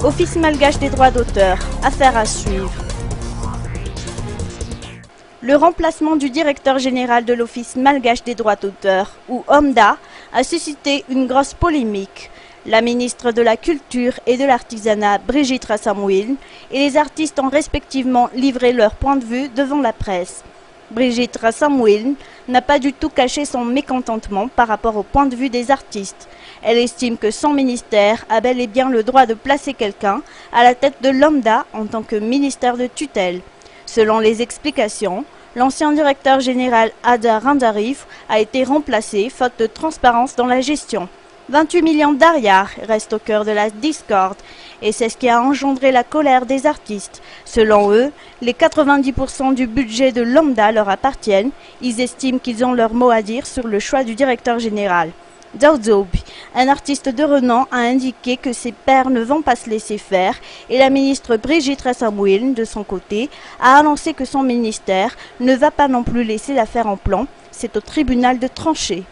Office malgache des droits d'auteur, affaire à suivre. Le remplacement du directeur général de l'Office malgache des droits d'auteur, ou OMDA, a suscité une grosse polémique. La ministre de la Culture et de l'Artisanat, Brigitte Rassamuil, et les artistes ont respectivement livré leur point de vue devant la presse. Brigitte Rassamuil n'a pas du tout caché son mécontentement par rapport au point de vue des artistes. Elle estime que son ministère a bel et bien le droit de placer quelqu'un à la tête de l'OMDA en tant que ministère de tutelle. Selon les explications, l'ancien directeur général Ada Randarif a été remplacé faute de transparence dans la gestion. 28 millions d'ariars restent au cœur de la discorde et c'est ce qui a engendré la colère des artistes. Selon eux, les 90% du budget de l'OMDA leur appartiennent. Ils estiment qu'ils ont leur mot à dire sur le choix du directeur général. Daoudzoubi, un artiste de renom, a indiqué que ses pairs ne vont pas se laisser faire et la ministre Brigitte Rassamuil, de son côté, a annoncé que son ministère ne va pas non plus laisser l'affaire en plan. C'est au tribunal de trancher.